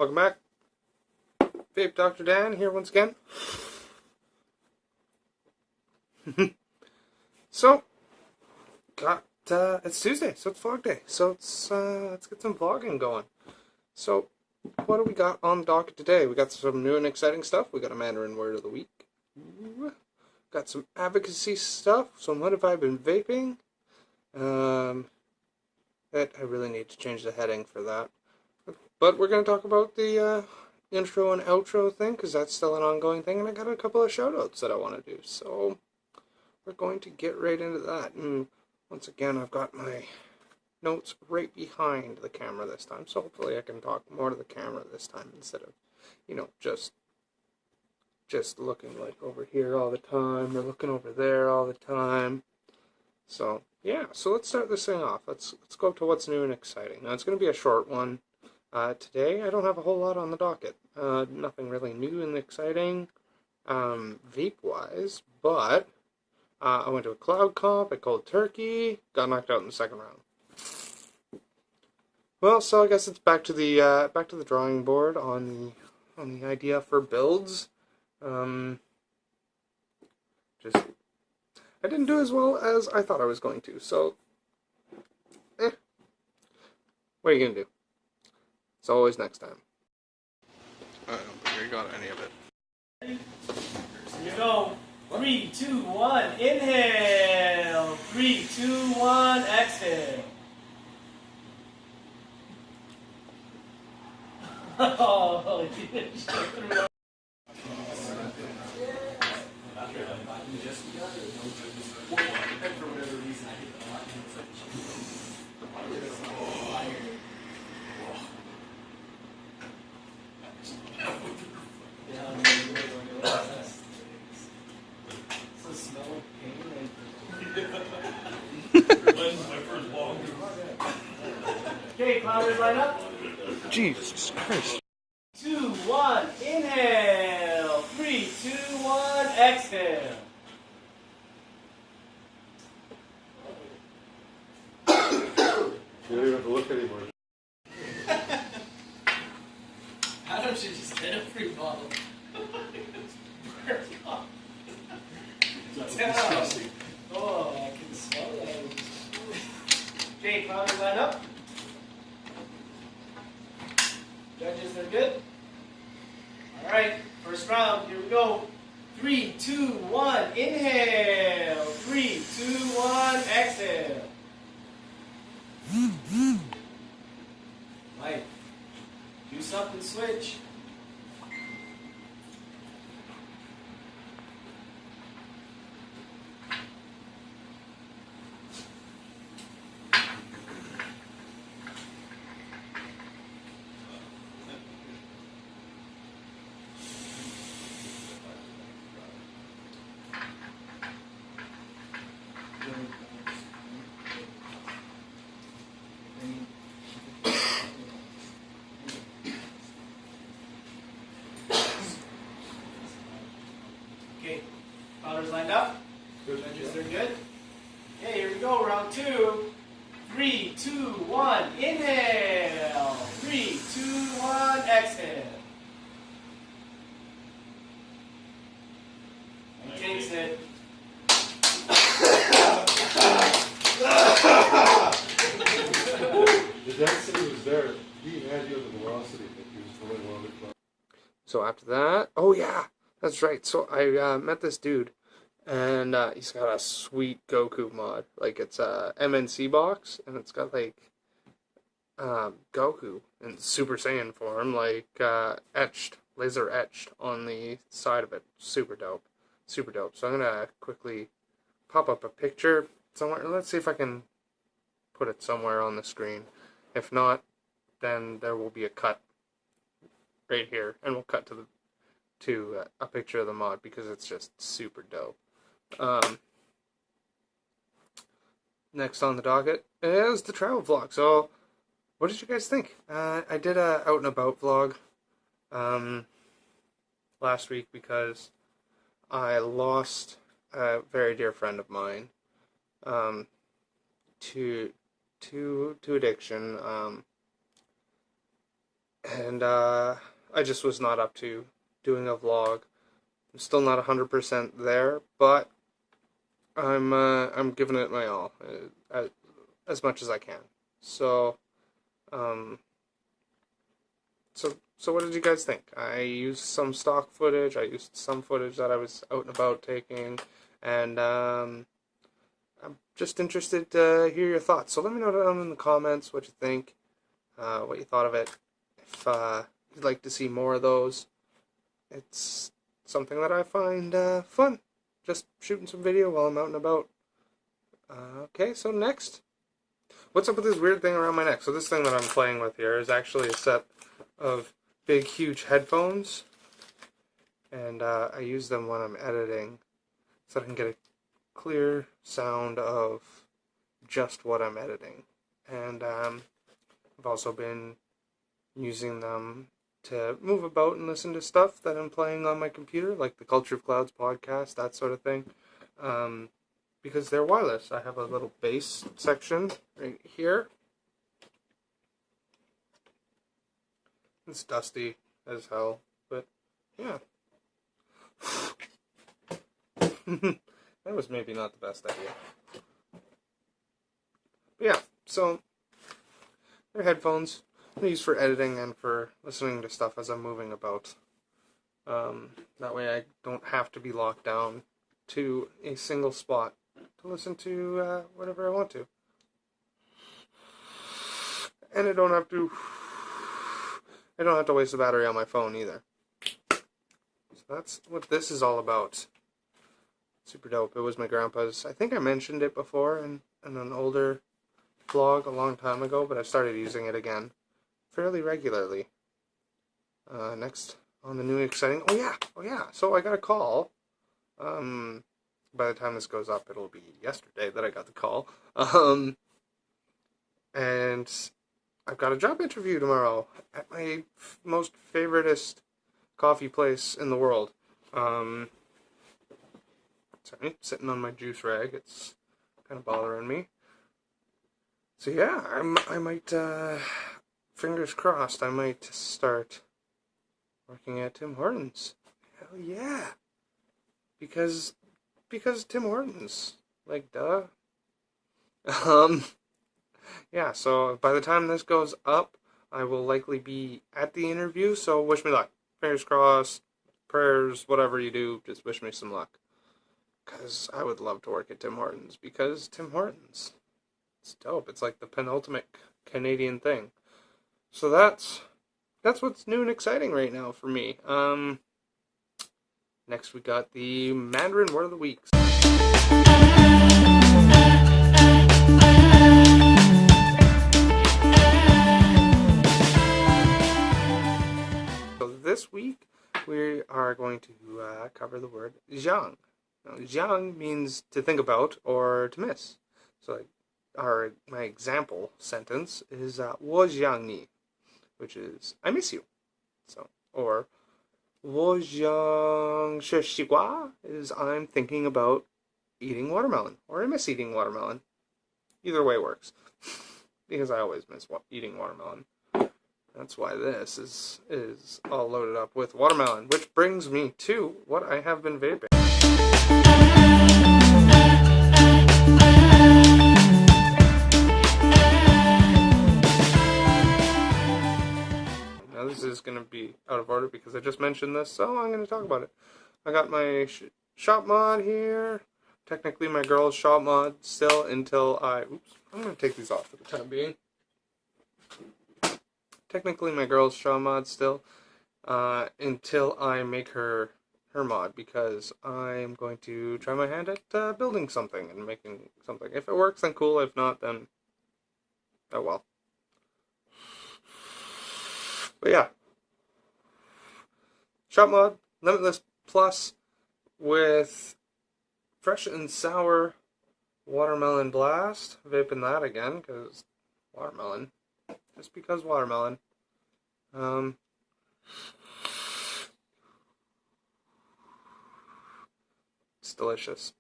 Welcome back. Vape Dr. Dan here once again. So, it's Tuesday, so it's vlog day. So let's get some vlogging going. So, what do we got on the docket today? We got some new and exciting stuff. We got a Mandarin word of the week. Got some advocacy stuff. Some what have I been vaping? I really need to change the heading for that. But we're going to talk about the intro and outro thing, because that's still an ongoing thing, and I got a couple of shoutouts that I want to do. So, we're going to get right into that. And once again, I've got my notes right behind the camera this time, so hopefully I can talk more to the camera this time instead of, you know, just looking like over here all the time, or looking over there all the time. So, yeah, so let's start this thing off. Let's go up to what's new and exciting. Now, it's going to be a short one. Today, I don't have a whole lot on the docket. Nothing really new and exciting, vape-wise, but I went to a cloud comp at Cold Turkey, got knocked out in the second round. Well, so I guess it's back to the drawing board on the idea for builds. I didn't do as well as I thought I was going to, so, what are you gonna do? It's always next time. I don't think I got any of it. Here we go. 3, 2, 1, inhale. 3, 2, 1, exhale. Oh, okay, clouders line up. Jesus Christ. 2, 1, inhale. 3, 2, 1, exhale. You don't even have to look anymore. How don't you just get a free bottle? Disgusting. Oh, I can smell that. Okay, clouders line up. Judges are good. Alright, first round, here we go. 3, 2, 1, inhale. 3, 2, 1, exhale. Mike, juice up and switch. Okay, powders lined up. Judges are good. Okay, here we go. Round 2. 3, 2, 1. Inhale. 3, 2, 1. Exhale. And takes it. The dad said he was there. He had you at the velocity, but he was really one of the club. So after that, oh yeah, that's right. So I met this dude, and he's got a sweet Goku mod. Like, it's a MNC box, and it's got like Goku in Super Saiyan form, like laser etched on the side of it. Super dope, super dope. So I'm gonna quickly pop up a picture somewhere. Let's see if I can put it somewhere on the screen. If not, then there will be a cut right here, and we'll cut to a picture of the mod, because it's just super dope. Next on the docket is the travel vlog. So, what did you guys think? I did a out and about vlog last week because I lost a very dear friend of mine to addiction. and I just was not up to doing a vlog. I'm still not 100% there, but I'm giving it my all, as much as I can. So, so what did you guys think? I used some stock footage. I used some footage that I was out and about taking, and I'm just interested to hear your thoughts. So let me know down in the comments what you think, what you thought of it. If you'd like to see more of those, it's something that I find fun. Just shooting some video while I'm out and about. Okay, so next. What's up with this weird thing around my neck? So this thing that I'm playing with here is actually a set of big, huge headphones. And I use them when I'm editing so I can get a clear sound of just what I'm editing. And I've also been using them to move about and listen to stuff that I'm playing on my computer, like the Culture of Clouds podcast, that sort of thing. Because they're wireless. I have a little bass section right here. It's dusty as hell, but yeah. That was maybe not the best idea. But yeah, so they're headphones I use for editing and for listening to stuff as I'm moving about. That way I don't have to be locked down to a single spot to listen to whatever I want to. And I don't have to waste the battery on my phone either. So that's what this is all about. Super dope. It was my grandpa's. I think I mentioned it before in an older vlog a long time ago, but I've started using it again fairly regularly. Next on the new exciting... Oh yeah. So I got a call. By the time this goes up, it'll be yesterday that I got the call. And I've got a job interview tomorrow at my most favoritist coffee place in the world. Sorry, sitting on my juice rag. It's kind of bothering me. So yeah, I might, fingers crossed, I might start working at Tim Hortons. Hell yeah. Because Tim Hortons. Like, duh. Yeah, so by the time this goes up, I will likely be at the interview, so wish me luck. Fingers crossed, prayers, whatever you do, just wish me some luck. Because I would love to work at Tim Hortons, because Tim Hortons, it's dope. It's like the penultimate Canadian thing. So that's what's new and exciting right now for me. Next we got the Mandarin Word of the Week. So this week we are going to cover the word Xiang. Now, Xiang means to think about or to miss. So my example sentence is 我想你, which is I miss you. So, or 我想吃西瓜 is I'm thinking about eating watermelon, or I miss eating watermelon. Either way works, because I always miss eating watermelon. That's why this is all loaded up with watermelon, which brings me to what I have been vaping. Now this is going to be out of order because I just mentioned this, so I'm going to talk about it. I got my ShopMod here. Technically my girl's ShopMod still until I'm going to take these off for the time being. Technically my girl's ShopMod still until I make her mod, because I'm going to try my hand at building something and making something. If it works, then cool. If not, then oh well. But yeah, ShopMod Limitless Plus with fresh and sour watermelon blast. Vaping that again because watermelon. Just because watermelon. It's delicious.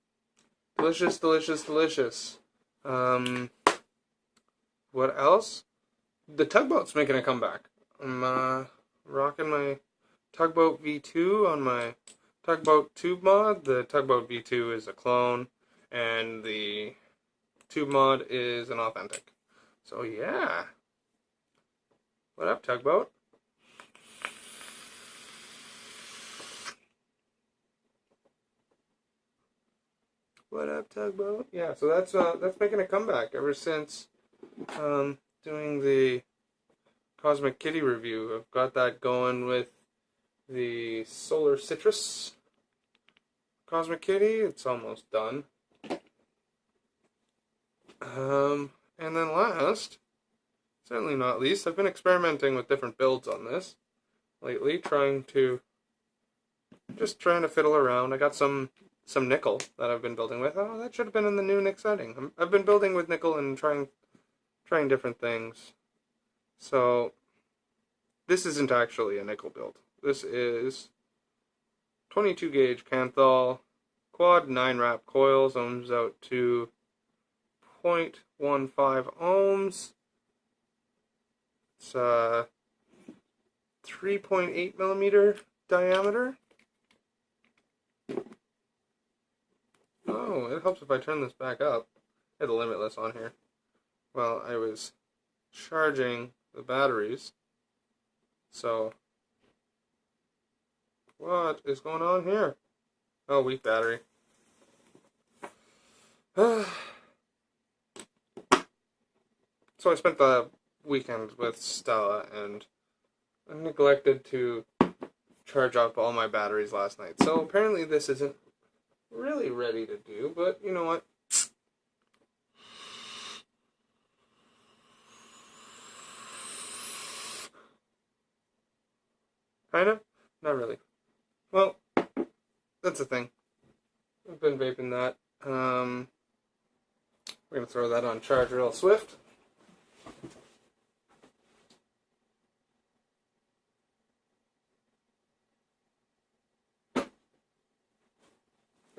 Delicious, delicious, delicious. What else? The Tugboat's making a comeback. I'm rocking my Tugboat V2 on my Tugboat tube mod. The Tugboat V2 is a clone, and the tube mod is an authentic. So yeah. What up, Tugboat? What up, Tugboat? Yeah, so that's making a comeback ever since doing the Cosmic Kitty review. I've got that going with the Solar Citrus Cosmic Kitty. It's almost done. And then last, certainly not least, I've been experimenting with different builds on this lately, trying to fiddle around. I got some nickel that I've been building with. Oh, that should have been in the new Nick setting. I've been building with nickel and trying different things. So this isn't actually a nickel build. This is 22 gauge Canthal, quad 9 wrap coils, ohms out to 0.15 ohms. It's 3.8 millimeter diameter. Oh, it helps if I turn this back up. I had the Limitless on here while I was charging the batteries. So, what is going on here? Oh, weak battery. So I spent the weekend with Stella and I neglected to charge up all my batteries last night. So apparently this isn't really ready to do, but you know what? Kind of? Not really. Well, that's the thing. I've been vaping that. We're going to throw that on charge real swift.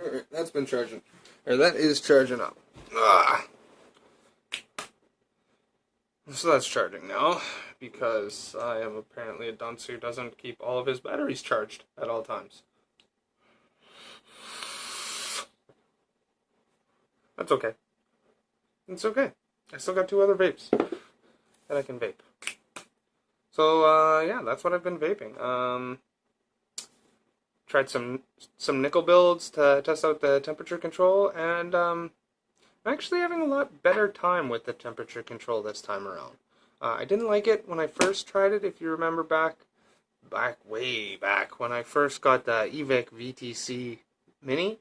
Alright, that's been charging. Or that is charging up. So that's charging now, because I am apparently a dunce who doesn't keep all of his batteries charged at all times. That's okay. It's okay. I still got 2 other vapes that I can vape. So, yeah, that's what I've been vaping. Tried some nickel builds to test out the temperature control, and I'm actually having a lot better time with the temperature control this time around. I didn't like it when I first tried it. If you remember way back when I first got the E.V.E.S VTC Mini,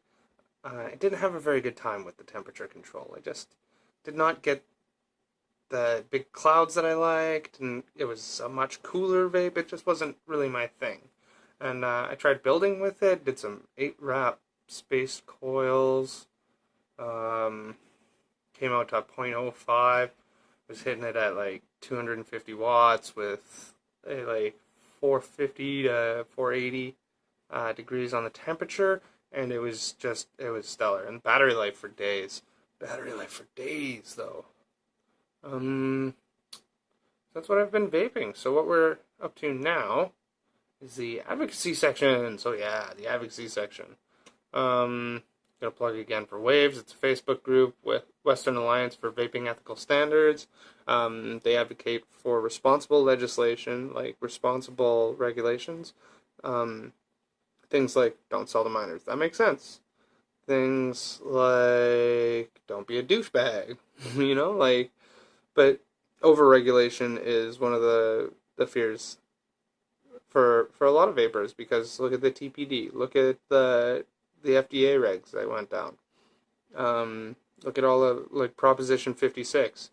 I didn't have a very good time with the temperature control. I just did not get the big clouds that I liked, and it was a much cooler vape. It just wasn't really my thing. And I tried building with it, did some 8-wrap spaced coils, came out to 0.05, was hitting it at like 250 watts with like 450 to 480 degrees on the temperature, and it was stellar. And battery life for days. Though. That's what I've been vaping. So what we're up to now is the Advocacy section. So yeah, the Advocacy section. Gonna plug again for W.A.V.E.S. It's a Facebook group with Western Alliance for Vaping Ethical Standards. They advocate for responsible legislation, like responsible regulations. Things like don't sell to minors. That makes sense. Things like don't be a douchebag, but overregulation is one of the fears for a lot of vapors, because look at the TPD, look at the FDA regs that went down. Look at all of like Proposition 56.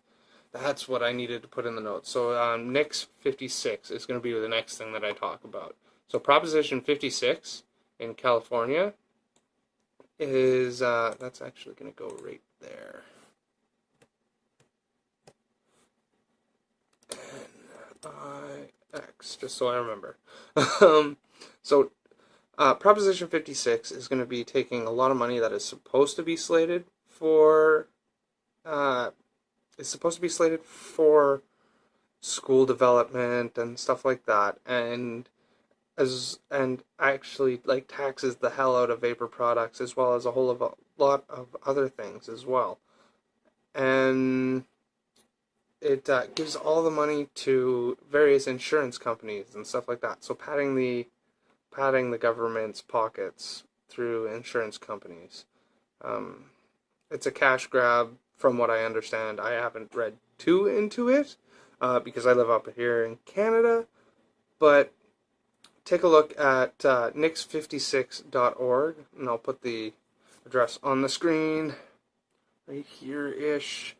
That's what I needed to put in the notes. So NICS 56 is going to be the next thing that I talk about. So Proposition 56 in California is that's actually going to go right there. NIX, just so I remember. Proposition 56 is going to be taking a lot of money that is supposed to be slated for school development and stuff like that, and actually like taxes the hell out of vapor products as well as a lot of other things as well. And it gives all the money to various insurance companies and stuff like that. So padding the government's pockets through insurance companies. It's a cash grab, from what I understand. I haven't read too into it because I live up here in Canada, but take a look at nix56.org, and I'll put the address on the screen right here-ish,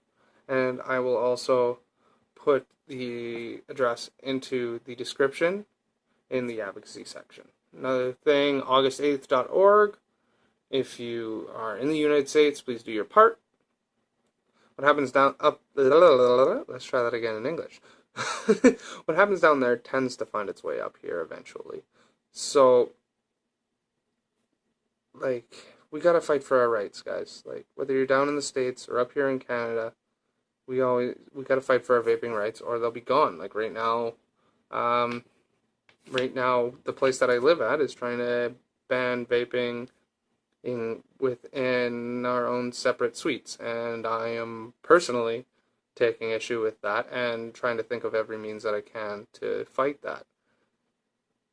and I will also put the address into the description in the advocacy section. Another thing, august8th.org. If you are in the United States, please do your part. What happens let's try that again in English. What happens down there tends to find its way up here eventually. So, like, we gotta fight for our rights, guys. Like, whether you're down in the States or up here in Canada, we gotta fight for our vaping rights, or they'll be gone. Like right now, the place that I live at is trying to ban vaping within our own separate suites, and I am personally taking issue with that and trying to think of every means that I can to fight that.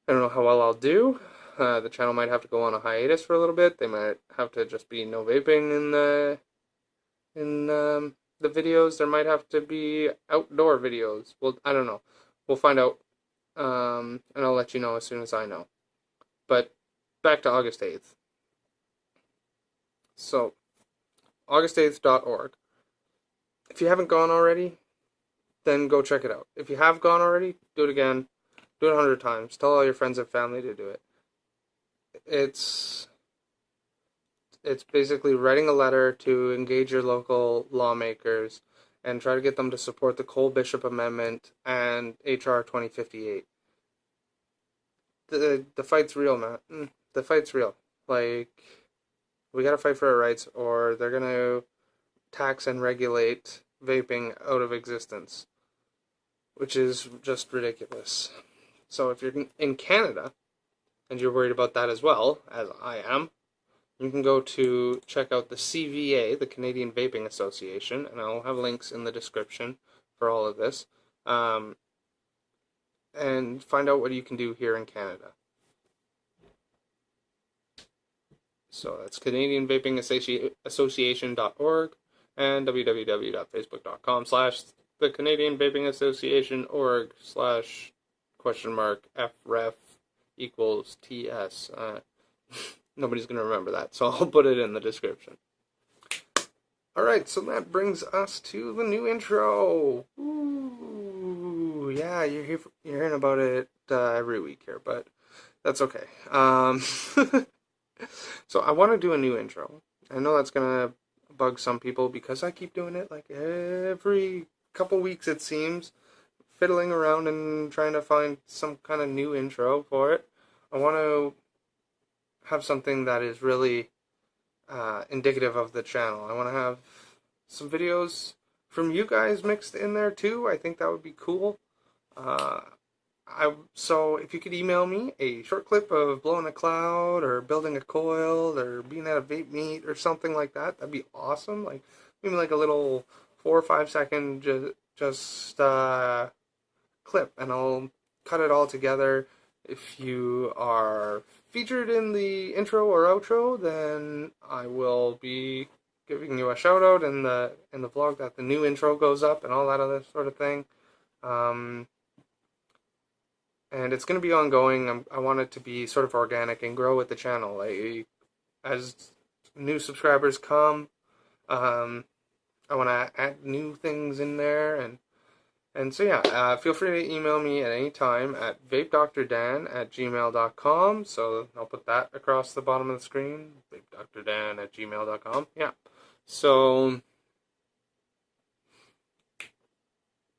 I don't know how well I'll do. The channel might have to go on a hiatus for a little bit. They might have to just be no vaping in the videos. There might have to be outdoor videos. Well, I don't know. We'll find out, and I'll let you know as soon as I know. But back to August 8th. So, august8th.org. If you haven't gone already, then go check it out. If you have gone already, do it again. Do it 100 times. Tell all your friends and family to do it. It's basically writing a letter to engage your local lawmakers and try to get them to support the Cole-Bishop Amendment and H.R. 2058. The fight's real, man. The fight's real. Like, we gotta fight for our rights, or they're gonna tax and regulate vaping out of existence, which is just ridiculous. So if you're in Canada, and you're worried about that as well, as I am, you can go to check out the CVA, the Canadian Vaping Association, and I'll have links in the description for all of this, and find out what you can do here in Canada. So that's CanadianVapingAssociation.org and www.facebook.com/the Canadian Vaping Association org /FREF equals TS. Nobody's going to remember that, so I'll put it in the description. Alright, so that brings us to the new intro. Ooh, yeah, you're hearing about it every week here, but that's okay. So I want to do a new intro. I know that's going to bug some people because I keep doing it like every couple weeks, it seems, fiddling around and trying to find some kind of new intro for it. I want to have something that is really indicative of the channel. I want to have some videos from you guys mixed in there too. I think that would be cool. So if you could email me a short clip of blowing a cloud or building a coil or being at a vape meet or something like that, that'd be awesome. Like maybe like a little 4 or 5 second just clip, and I'll cut it all together. If you are featured in the intro or outro, then I will be giving you a shout out in the vlog that the new intro goes up and all that other sort of thing. And it's going to be ongoing. I want it to be sort of organic and grow with the channel. As new subscribers come, I want to add new things in there, and so yeah, feel free to email me at any time at vapedrdan@gmail.com. So I'll put that across the bottom of the screen, vapedrdan@gmail.com. Yeah. So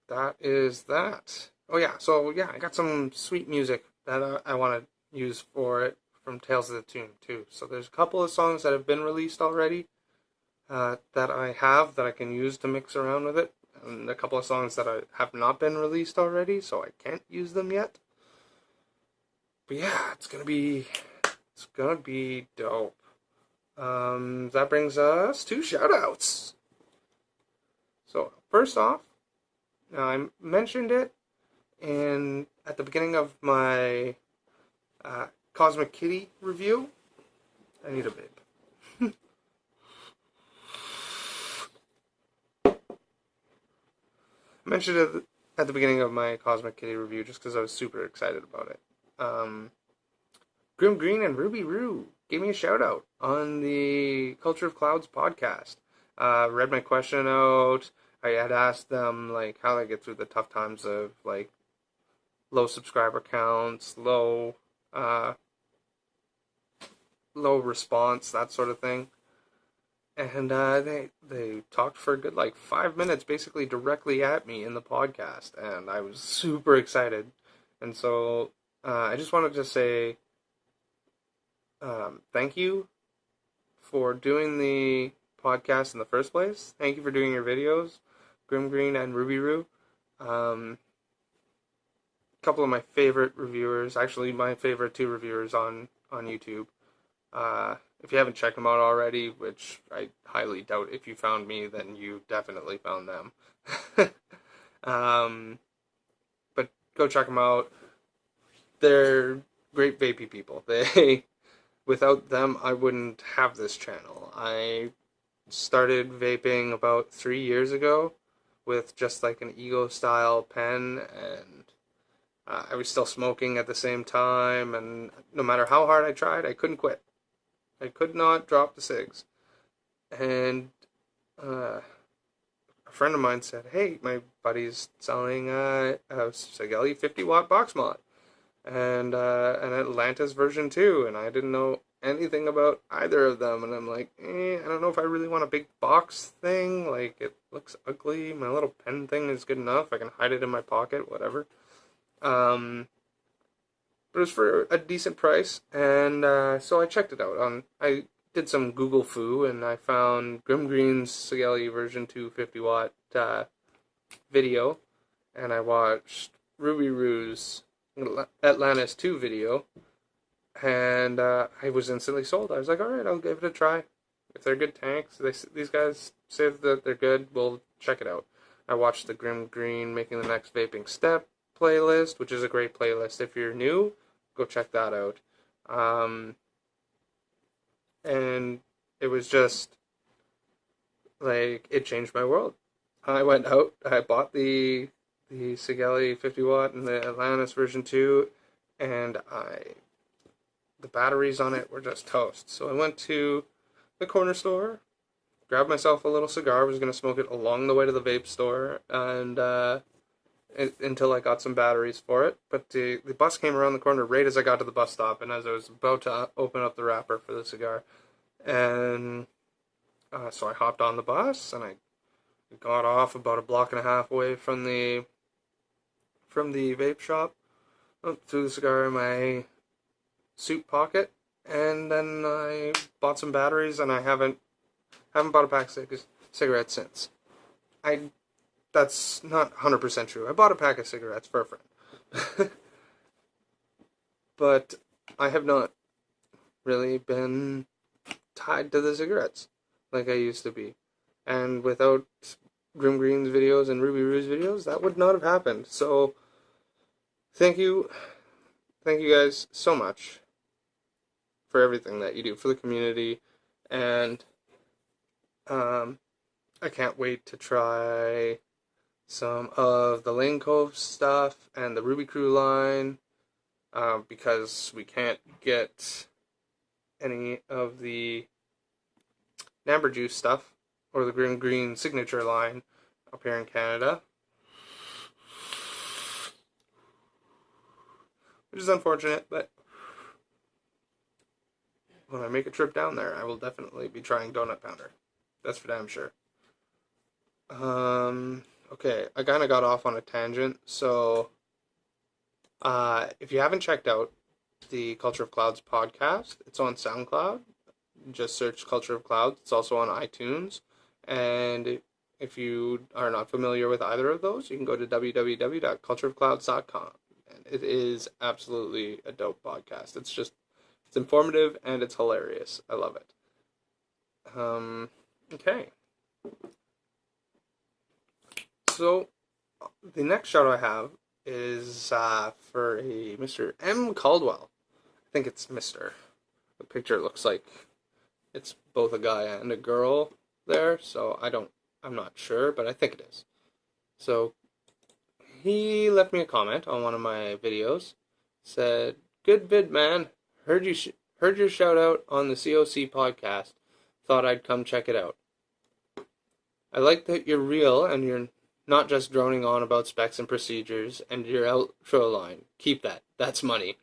that is that. Oh yeah, so yeah, I got some sweet music that I want to use for it from Tales of the Tomb too. So there's a couple of songs that have been released already that I can use to mix around with it. and a couple of songs that have not been released already, so I can't use them yet. But yeah, it's gonna be dope. That brings us to shoutouts. So first off, I mentioned it at the beginning of my Cosmic Kitty review. I need a vape. I mentioned it at the beginning of my Cosmic Kitty review just because I was super excited about it. Grimmgreen and Rubyroo gave me a shout out on the Culture of Clouds podcast. Read my question out. I had asked them like how they get through the tough times of like low subscriber counts, low response, that sort of thing. And they talked for a good like 5 minutes, basically directly at me in the podcast, and I was super excited. And so I just wanted to say thank you for doing the podcast in the first place. Thank you for doing your videos, Grimmgreen and Rubyroo. A couple of my favorite reviewers, actually my favorite 2 reviewers on YouTube. If you haven't checked them out already, which I highly doubt, if you found me, then you definitely found them. But go check them out. They're great vapey people. Without them, I wouldn't have this channel. I started vaping about 3 years ago with just like an Ego style pen, and I was still smoking at the same time, and no matter how hard I tried, I couldn't quit. I could not drop the cigs. And a friend of mine said, hey, my buddy's selling a Sigelli 50 watt box mod and an Atlantis version 2, and I didn't know anything about either of them, and I'm like, I don't know if I really want a big box thing. Like, it looks ugly. My little pen thing is good enough. I can hide it in my pocket, whatever. But it was for a decent price, and so I checked it out. I did some Google foo, and I found Grimmgreen's Sigelli version 2 50 watt video, and I watched Rubyroo's Atlantis 2 video, and I was instantly sold. I was like, alright, I'll give it a try. If they're good tanks, these guys say that they're good, we'll check it out. I watched the Grimmgreen Making the Next Vaping Step playlist, which is a great playlist. If you're new, go check that out. And it was just like, it changed my world. I went out, I bought the Sigelli 50 watt and the Atlantis version 2, and the batteries on it were just toast. So I went to the corner store, grabbed myself a little cigar, was going to smoke it along the way to the vape store, and until I got some batteries for it. But the bus came around the corner right as I got to the bus stop, and as I was about to open up the wrapper for the cigar. And so I hopped on the bus, and I got off about a block and a half away from the vape shop, threw the cigar in my suit pocket, and then I bought some batteries, and I haven't bought a pack of cigarettes since. That's not 100% true. I bought a pack of cigarettes for a friend. But I have not really been tied to the cigarettes like I used to be. And without Grimmgreen's videos and Rubyroo's videos, that would not have happened. So, thank you guys so much for everything that you do for the community. And I can't wait to try some of the Lane Cove stuff and the Ruby Crew line, because we can't get any of the Amber Juice stuff or the Grimmgreen signature line up here in Canada, which is unfortunate, but when I make a trip down there, I will definitely be trying Donut Pounder. That's for damn sure. Okay, I kind of got off on a tangent, so if you haven't checked out the Culture of Clouds podcast, it's on SoundCloud. Just search Culture of Clouds. It's also on iTunes. And if you are not familiar with either of those, you can go to www.cultureofclouds.com. And it is absolutely a dope podcast. It's informative and it's hilarious. I love it. Okay. So, the next shout I have is for a Mr. M. Caldwell. I think it's Mr. The picture looks like it's both a guy and a girl there, so I'm not sure, but I think it is. So, he left me a comment on one of my videos. Said, "Good vid, man. Heard your shout out on the COC podcast. Thought I'd come check it out. I like that you're real and you're not just droning on about specs and procedures and your outro line. Keep that. That's money."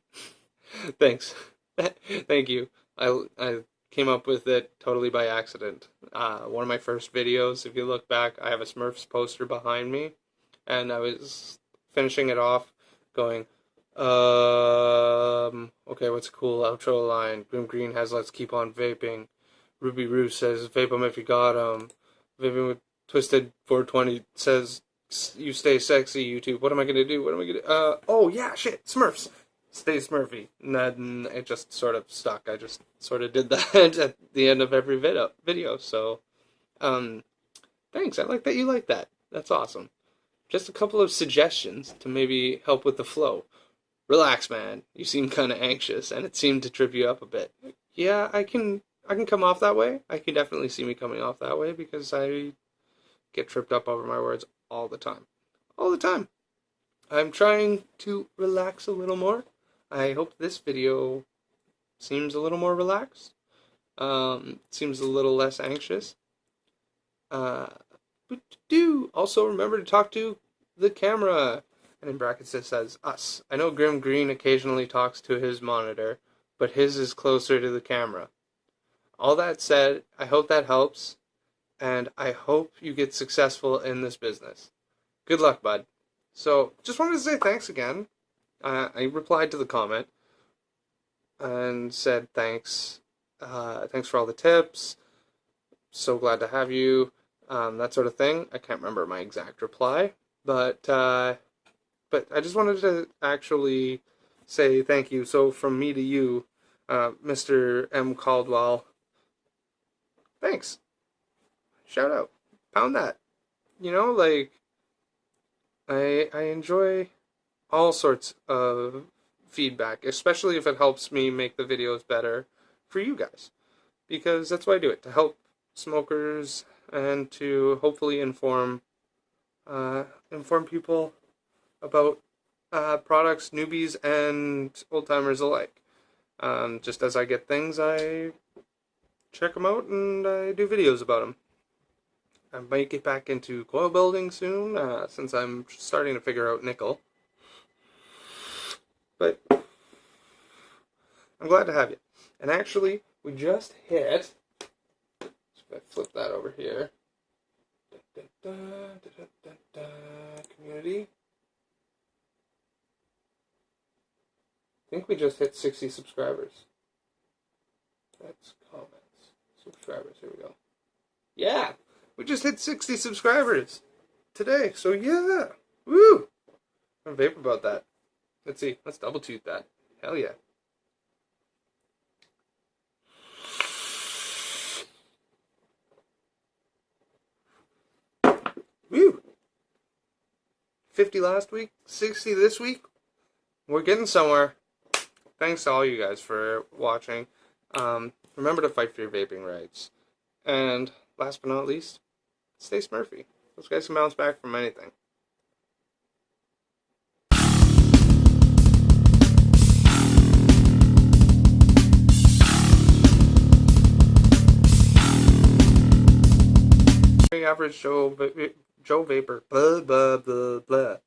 Thanks. Thank you. I came up with it totally by accident. One of my first videos, if you look back, I have a Smurfs poster behind me, and I was finishing it off going, okay, what's a cool outro line? Grimmgreen has "Let's Keep on Vaping." Rubyroo says, "Vape 'em if you got 'em." Vaping with Twisted 420 says, "You stay sexy, YouTube." What am I going to do? Oh, yeah, shit, Smurfs. Stay Smurfy. And then it just sort of stuck. I just sort of did that at the end of every video. So, thanks. I like that you like that. That's awesome. Just a couple of suggestions to maybe help with the flow. Relax, man. You seem kind of anxious, and it seemed to trip you up a bit. Yeah, I can come off that way. I can definitely see me coming off that way because I get tripped up over my words all the time. All the time. I'm trying to relax a little more. I hope this video seems a little more relaxed. Seems a little less anxious. But also remember to talk to the camera. And in brackets it says us. I know Grimmgreen occasionally talks to his monitor, but his is closer to the camera. All that said, I hope that helps, and I hope you get successful in this business. Good luck, bud. So, just wanted to say thanks again. I replied to the comment and said thanks. Thanks for all the tips. So glad to have you. That sort of thing. I can't remember my exact reply, but I just wanted to actually say thank you. So from me to you, Mr. M. Caldwell, thanks. Shout out. Pound that. You know, like, I enjoy all sorts of feedback, especially if it helps me make the videos better for you guys. Because that's why I do it, to help smokers and to hopefully inform people about products, newbies, and old-timers alike. Just as I get things, I check them out and I do videos about them. I might get back into coil building soon, since I'm starting to figure out nickel. But I'm glad to have you. And actually, we just hit, if I flip that over here, community. I think we just hit 60 subscribers. That's comments. Subscribers, here we go. Yeah, we just hit 60 subscribers today. So yeah, woo! I'm vape about that. Let's see, let's double toot that. Hell yeah. Woo! 50 last week, 60 this week. We're getting somewhere. Thanks to all you guys for watching. Remember to fight for your vaping rights. And last but not least, stay Smurfy. Those guys can bounce back from anything. Average Joe Vapor, blah, blah, blah, blah.